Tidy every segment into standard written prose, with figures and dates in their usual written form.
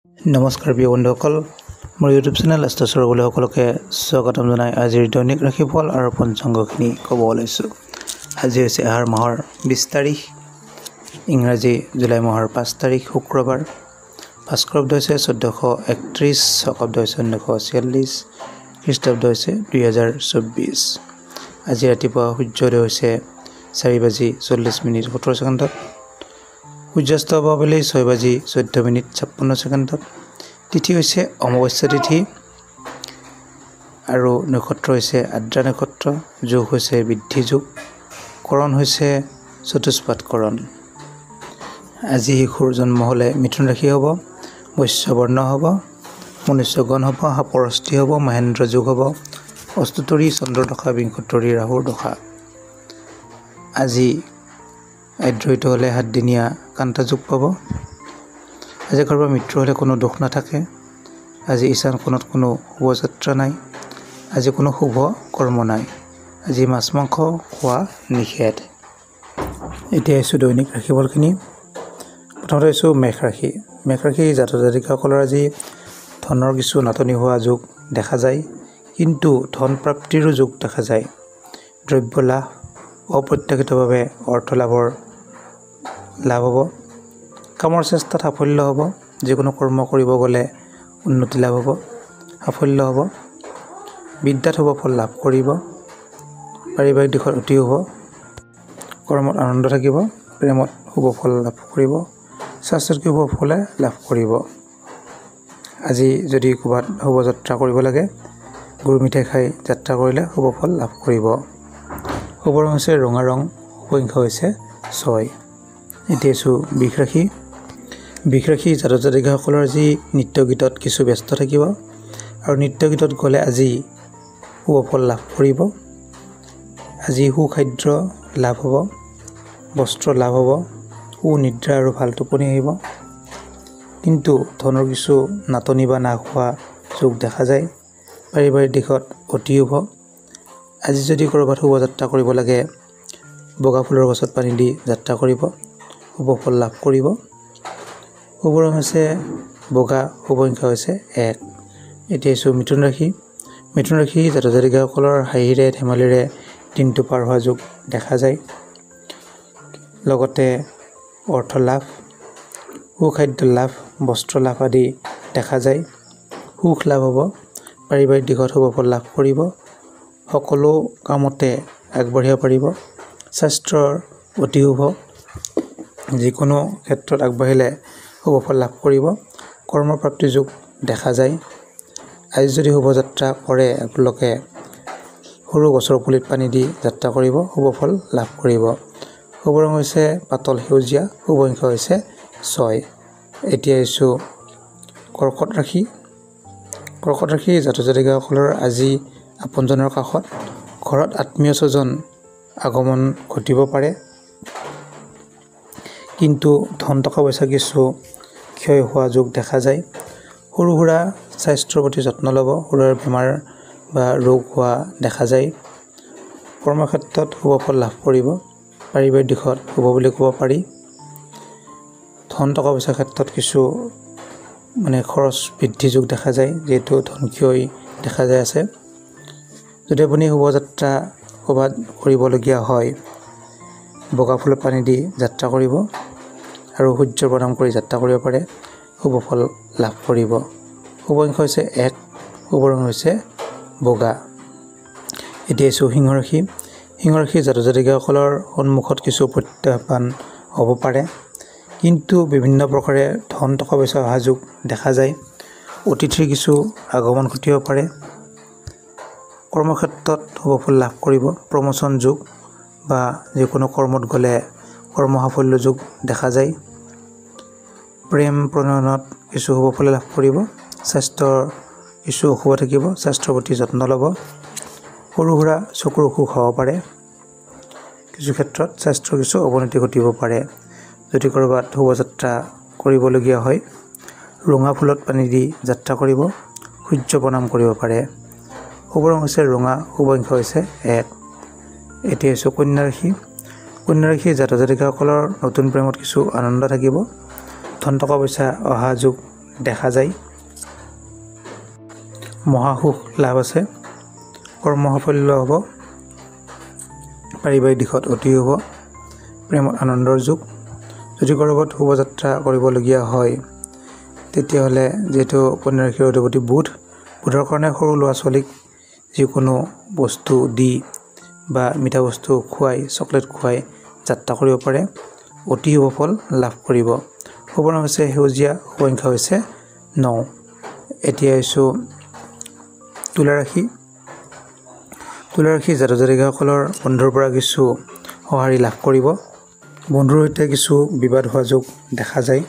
নমস্কাৰ প্ৰিয় বন্ধুসকল, মোৰ ইউটিউব চেনেল এষ্টাছৰ বুলি সকলোকে স্বাগতম জনাই আজিৰ দৈনিক ৰাশিফল আৰু পঞ্চাংগখিনি ক'ব ওলাইছোঁ। আজি হৈছে আহাৰ মাহৰ 20 তাৰিখ, ইংৰাজী জুলাই মাহৰ 5 তাৰিখ শুক্ৰবাৰ। ভাস্কৰাব্দ হৈছে 1431, শকাব্দ হৈছে 1946, খ্ৰীষ্টাব্দ হৈছে 2024। আজি ৰাতিপুৱা সূৰ্যোদয় হৈছে 4:40:17 সূৰ্যাস্ত হ'ব আবেলি 6:14:56 তিথি হৈছে অমাৱস্যা তিথি আৰু নক্ষত্ৰ হৈছে আদ্ৰা নক্ষত্ৰ, যোগ হৈছে বৃদ্ধি যোগ, কৰণ হৈছে চতুষ্পাদ কৰণ। আজি শিশুৰ জন্ম হ'লে মিথুন ৰাশি হ'ব, বৈশ্য বৰ্ণ হ'ব, মনুষ্যগণ হ'ব, সাপৰ অস্থি হ'ব, মহেন্দ্ৰ যোগ হ'ব, অষ্টতৰী চন্দ্ৰ দশা, বিংশোত্তৰী ৰাহুৰ দশা। আজি আদ্ৰহিত হ'লে 7 দিনীয়া কান্তা যোগ পাব। আজি কাৰোবাৰ মৃত্যু হ'লে কোনো দুখ নাথাকে। আজি ঈশান কোণত কোনো শুভযাত্ৰা নাই। আজি কোনো শুভ কৰ্ম নাই। আজি মাছ মাংস খোৱা নিষেধ। এতিয়া আহিছোঁ দৈনিক ৰাশিফলখিনি। প্ৰথমতে আহিছোঁ মেষ ৰাশি। মেষ ৰাশি জাতক জাতিকাসকলৰ আজি ধনৰ কিছু নাটনি হোৱা যোগ দেখা যায়, কিন্তু ধন প্ৰাপ্তিৰো যোগ দেখা যায়। দ্ৰব্য লাভ, অপ্ৰত্যাশিতভাৱে অৰ্থ লাভৰ লাভ হ'ব। কামৰ চেষ্টাত সাফল্য হ'ব। যিকোনো কৰ্ম কৰিব গ'লে উন্নতি লাভ হ'ব, সাফল্য হ'ব। বিদ্যাত শুভ ফল লাভ কৰিব। পাৰিবাৰিক দিশত অতি শুভ। কৰ্মত আনন্দ থাকিব। প্ৰেমত শুভ ফল লাভ কৰিব। স্বাস্থ্যত শুভ ফলে লাভ কৰিব। আজি যদি ক'ৰবাত শুভযাত্ৰা কৰিব লাগে, গুৰ মিঠাই খাই যাত্ৰা কৰিলে শুভ ফল লাভ কৰিব। শুভ ৰং হৈছে ৰঙা ৰং, শুভ সংখ্যা হৈছে 6। এতিয়া আছোঁ বৃষ ৰাশি। বৃষ ৰাশি জাতক জাতিকাসকলৰ আজি নৃত্য গীতত কিছু ব্যস্ত থাকিব আৰু নৃত্য গীতত গ'লে আজি শুভ ফল লাভ কৰিব। আজি সুখাদ্য লাভ হ'ব, বস্ত্ৰ লাভ হ'ব, সুনিদ্ৰা আৰু ভাল টোপনি আহিব। কিন্তু ধনৰ কিছু নাটনি বা নাশ হোৱা যোগ দেখা যায়। পাৰিবাৰিক দিশত অতি শুভ। আজি যদি ক'ৰবাত শুভযাত্ৰা কৰিব লাগে, বগা ফুলৰ গছত পানী দি যাত্ৰা কৰিব, শুভ ফল লাভ কৰিব। শুভ ৰং হৈছে বগা, শুভ সংখ্যা হৈছে 1। এতিয়া আছোঁ মিথুন ৰাশি। মিথুন ৰাশি জাতক জাতিকাসকলৰ হাঁহিৰে ধেমালিৰে দিনটো পাৰ হোৱা যোগ দেখা যায়। লগতে অৰ্থ লাভ, সুখাদ্য লাভ, বস্ত্ৰ লাভ আদি দেখা যায়। সুখ লাভ হ'ব। পাৰিবাৰিক দিশত শুভ ফল লাভ কৰিব। সকলো কামতে আগবাঢ়িব পাৰিব। স্বাস্থ্যৰ অতি শুভ। যিকোনো ক্ষেত্ৰত আগবাঢ়িলে শুভ ফল লাভ কৰিব। কৰ্মপ্ৰাপ্তি যোগ দেখা যায়। আজি যদি শুভযাত্ৰা কৰে আপোনালোকে, সৰু গছৰ পুলিত পানী দি যাত্ৰা কৰিব, শুভ ফল লাভ কৰিব। শুভ ৰং হৈছে পাতল সেউজীয়া, শুভ সংখ্যা হৈছে 6। এতিয়া আহিছোঁ কৰ্কট ৰাশি। কৰ্কট ৰাশি জাতক জাতিকাসকলৰ আজি আপোনজনৰ কাষত ঘৰত আত্মীয় স্বজন আগমন ঘটিব পাৰে, কিন্তু ধন টকা পইচা কিছু ক্ষয় হোৱা যোগ দেখা যায়। সৰু সুৰা স্বাস্থ্যৰ প্ৰতি যত্ন ল'ব। সৰু সুৰা বেমাৰ বা ৰোগ হোৱা দেখা যায়। কৰ্মক্ষেত্ৰত শুভ ফল লাভ কৰিব। পাৰিবাৰিক দিশত শুভ বুলি ক'ব পাৰি। ধন টকা পইচাৰ ক্ষেত্ৰত কিছু খৰচ বৃদ্ধি যোগ দেখা যায়, যিহেতু ধন ক্ষয় দেখা যায় আছে। যদি আপুনি শুভযাত্ৰা ক'ৰবাত কৰিবলগীয়া হয়, বগা ফুলত পানী দি যাত্ৰা কৰিব আৰু সূৰ্য প্ৰণাম কৰি যাত্ৰা কৰিব পাৰে, শুভ ফল লাভ কৰিব। শুভ সংখ্যা হৈছে 1, শুভ ৰং হৈছে বগা। এতিয়া আছোঁ সিংহ ৰাশি। সিংহ ৰাশি জাতক জাতিকাসকলৰ সন্মুখত কিছু প্ৰত্যাহ্বান হ'ব পাৰে, কিন্তু বিভিন্ন প্ৰকাৰে ধন টকা পইচা অহা যোগ দেখা যায়। অতিথিৰ কিছু আগমন ঘটিব পাৰে। কৰ্মক্ষেত্ৰত শুভ ফল লাভ কৰিব। প্ৰমোচন যোগ বা যিকোনো কৰ্মত গ'লে কৰ্ম সাফল্য যোগ দেখা যায়। প্ৰেম প্ৰণয়নত কিছু শুভ ফল লাভ কৰিব। স্বাস্থ্যৰ কিছু অসুখ থাকিব, স্বাস্থ্যৰ প্ৰতি যত্ন ল'ব। সৰু সুৰা চকুৰ অসুখ হ'ব পাৰে। কিছু ক্ষেত্ৰত স্বাস্থ্যৰ কিছু অৱনতি ঘটিব পাৰে। যদি ক'ৰবাত শুভযাত্ৰা কৰিবলগীয়া হয়, ৰঙা ফুলত পানী দি যাত্ৰা কৰিব, সূৰ্য প্ৰণাম কৰিব পাৰে। শুভ ৰং হৈছে ৰঙা, শুভ সংখ্যা হৈছে 1। এতিয়া আছোঁ কন্যা ৰাশি। কন্যা ৰাশি জাতক জাতিকাসকলৰ নতুন প্ৰেমত কিছু আনন্দ থাকিব। ধন টকা পইচা অহা যোগ দেখা যায়। মহাসুখ লাভ আছে, কৰ্ম সাফল্য হ'ব, পাৰিবাৰিক দিশত অতি হ'ব, প্ৰেমত আনন্দৰ যুগ। যদি ক'ৰবাত শোভাযাত্ৰা কৰিবলগীয়া হয় তেতিয়াহ'লে যিহেতু কন্যা ৰাশিৰ অধিপতি বুধৰ কাৰণে সৰু ল'ৰা ছোৱালীক যিকোনো বস্তু দি বা মিঠা বস্তু খুৱাই চকলেট খুৱাই যাত্ৰা কৰিব পাৰে, অতি শুভ ফল লাভ কৰিব। শুভ ৰং হৈছে সেউজীয়া, শুভ সংখ্যা হৈছে 9। এতিয়া আহিছোঁ তুলা ৰাশি। তুলা ৰাশি জাতক জাতিকাসকলৰ বন্ধুৰ পৰা কিছু সঁহাৰি লাভ কৰিব। বন্ধুৰ সৈতে কিছু বিবাদ হোৱা যোগ দেখা যায়।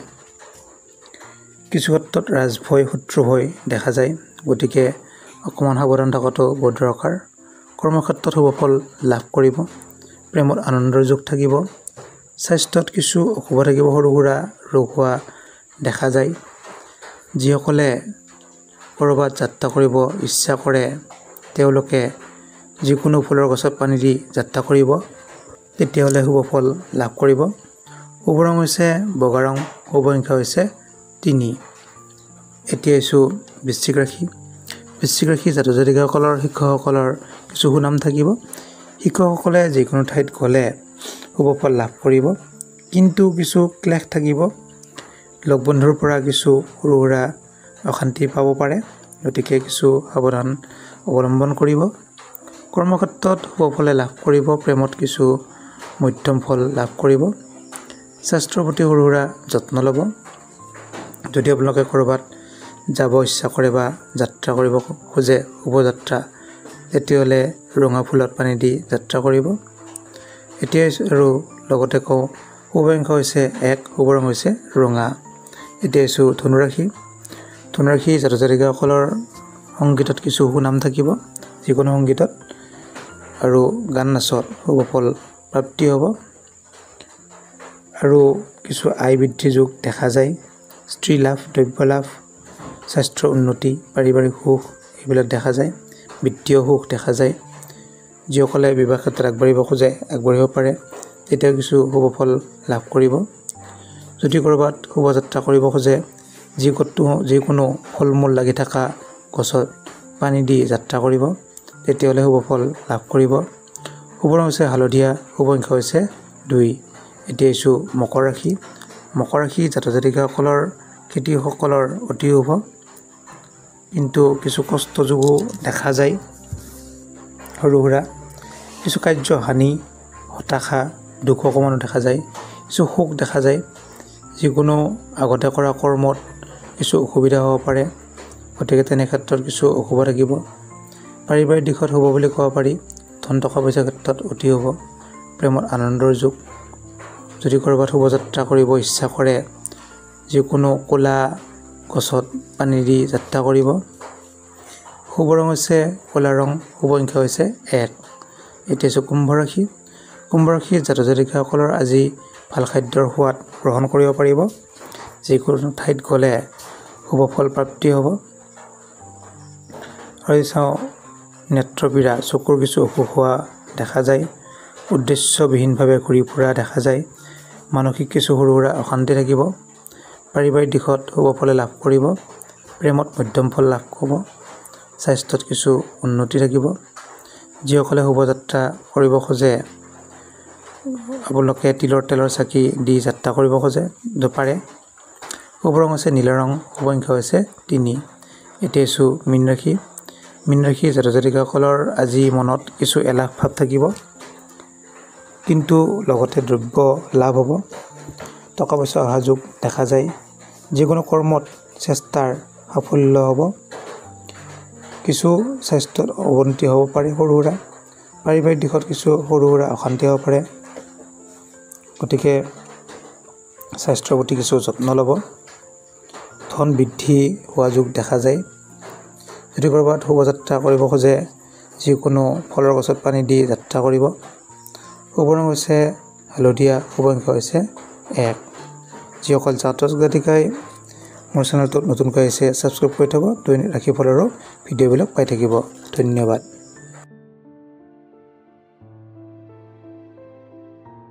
কিছু ক্ষেত্ৰত ৰাজভয় শত্ৰু ভয় দেখা যায়, গতিকে অকণমান সাৱধান থকাটো বহুত দৰকাৰ। কৰ্মক্ষেত্ৰত শুভ ফল লাভ কৰিব, প্ৰেমত আনন্দৰ যোগ থাকিব। স্বাস্থ্যত কিছু অশুভ থাকিব, সৰু সুৰা ৰোগ হোৱা দেখা যায়। যিসকলে ক'ৰবাত যাত্ৰা কৰিব ইচ্ছা কৰে তেওঁলোকে যিকোনো ফুলৰ গছত পানী দি যাত্ৰা কৰিব, তেতিয়াহ'লে শুভ ফল লাভ কৰিব। শুভ ৰং হৈছে বগা ৰং, শুভ সংখ্যা হৈছে 3। এতিয়া আহিছোঁ বৃশ্চিক ৰাশি। বৃশ্চিক ৰাশি জাতক জাতিকাসকলৰ শিক্ষকসকলৰ কিছু সুনাম থাকিব। শিক্ষকসকলে যিকোনো ঠাইত গ'লে শুভ ফল লাভ কৰিব, কিন্তু কিছু ক্লেশ থাকিব। লগ বন্ধুৰ পৰা কিছু সৰু সুৰা অশান্তি পাব পাৰে, গতিকে কিছু সাৱধান অৱলম্বন কৰিব। কৰ্মক্ষেত্ৰত শুভ ফলে লাভ কৰিব, প্ৰেমত কিছু মধ্যম ফল লাভ কৰিব। স্বাস্থ্যৰ প্ৰতি সৰু সুৰা যত্ন ল'ব। যদি আপোনালোকে ক'ৰবাত যাব ইচ্ছা কৰে বা যাত্ৰা কৰিব খোজে শুভযাত্ৰা, তেতিয়াহ'লে ৰঙা ফুলত পানী দি যাত্ৰা কৰিব। এতিয়া আৰু লগতে কওঁ শুভ সংখ্যা হৈছে 1, শুভ ৰং হৈছে ৰঙা। এতিয়া আহিছোঁ ধনুৰাশি। ধনুৰাশি জাতক জাতিকাসকলৰ সংগীতত কিছু সুনাম থাকিব, যিকোনো সংগীতত, আৰু গান নাচত শুভ ফল প্ৰাপ্তি হ'ব, আৰু কিছু আয় বৃদ্ধি যোগ দেখা যায়। স্ত্ৰী লাভ, দ্ৰব্য লাভ, স্বাস্থ্যৰ উন্নতি, পাৰিবাৰিক সুখ এইবিলাক দেখা যায়। বিত্তীয় সুখ দেখা যায়। যিসকলে বিবাহ ক্ষেত্ৰত আগবাঢ়িব খোজে আগবাঢ়িব পাৰে, তেতিয়া কিছু শুভ ফল লাভ কৰিব। যদি ক'ৰবাত শোভাযাত্ৰা কৰিব খোজে যিকোনো ফল মূল লাগি থকা গছত পানী দি যাত্ৰা কৰিব, তেতিয়াহ'লে শুভ ফল লাভ কৰিব। শুভ ৰং হৈছে হালধীয়া, শুভ সংখ্যা হৈছে 2। এতিয়া আহিছোঁ মকৰ ৰাশি। মকৰ ৰাশি জাতক জাতিকাসকলৰ খেতিয়কসকলৰ অতি শুভ, কিন্তু কিছু কষ্ট যোগো দেখা যায়। সৰু সুৰা কিছু কাৰ্য হানি, হতাশা, দুখ অকণমানো দেখা যায়। কিছু শোক দেখা যায়। যিকোনো আগতে কৰা কৰ্মত কিছু অসুবিধা হ'ব পাৰে, গতিকে তেনে ক্ষেত্ৰত কিছু অশুভ থাকিব। পাৰিবাৰিক দিশত শুভ বুলি ক'ব পাৰি। ধন টকা পইচাৰ ক্ষেত্ৰত অতি শুভ, প্ৰেমত আনন্দৰ যুগ। যদি ক'ৰবাত শোভাযাত্ৰা কৰিব ইচ্ছা কৰে, যিকোনো ক'লা গছত পানী দি যাত্ৰা কৰিব। শুভ ৰং হৈছে ক'লা ৰং, শুভ সংখ্যা হৈছে 1। এতিয়া হৈছে কুম্ভ ৰাশি। কুম্ভ ৰাশি জাতক জাতিকাসকলৰ আজি ভাল খাদ্যৰ সোৱাদ গ্ৰহণ কৰিব পাৰিব। যিকোনো ঠাইত গ'লে শুভ ফল প্ৰাপ্তি হ'ব। আৰু চাওঁ নেত্ৰপীড়া, চকুৰ কিছু অসুখ হোৱা দেখা যায়। উদ্দেশ্যবিহীনভাৱে ঘূৰি ফুৰা দেখা যায়। মানসিক কিছু সৰু সুৰা অশান্তি থাকিব। পাৰিবাৰিক দিশত শুভ ফলে লাভ কৰিব, প্ৰেমত মধ্যম ফল লাভ হ'ব। স্বাস্থ্যত কিছু উন্নতি থাকিব। যিসকলে শোভাযাত্ৰা কৰিব খোজে আপোনালোকে তেলৰ চাকি দি যাত্ৰা কৰিব খোজে পাৰে। শুভ ৰং হৈছে নীলা ৰং, শুভ সংখ্যা হৈছে 3। এতিয়া আছোঁ মীন ৰাশি। মীন ৰাশি জাতক জাতিকাসকলৰ আজি মনত কিছু এলাহ ভাৱ থাকিব, কিন্তু লগতে দ্ৰব্য লাভ হ'ব। টকা পইচা অহা যোগ দেখা যায়। যিকোনো কৰ্মত চেষ্টাৰ সাফল্য হ'ব। কিছু স্বাস্থ্যত অৱনতি হ'ব পাৰে সৰু সুৰা। পাৰিবাৰিক দিশত কিছু সৰু সুৰা অশান্তি হ'ব পাৰে, গতিকে স্বাস্থ্যৰ প্ৰতি কিছু যত্ন ল'ব। ধন বৃদ্ধি হোৱা যোগ দেখা যায়। যদি ক'ৰবাত শোভাযাত্ৰা কৰিব খোজে যিকোনো ফলৰ গছত পানী দি যাত্ৰা কৰিব। শুভ ৰং হৈছে হালধীয়া, শুভ সংখ্যা হৈছে 1। যিসকল জাতক জাতিকাই মোৰ চেনেলটোত নতুনকৈ আহিছে ছাবস্ক্ৰাইব কৰি থ'ব, দৈনিক ৰাশিফলৰো ভিডিঅ'বিলাক পাই থাকিব। ধন্যবাদ।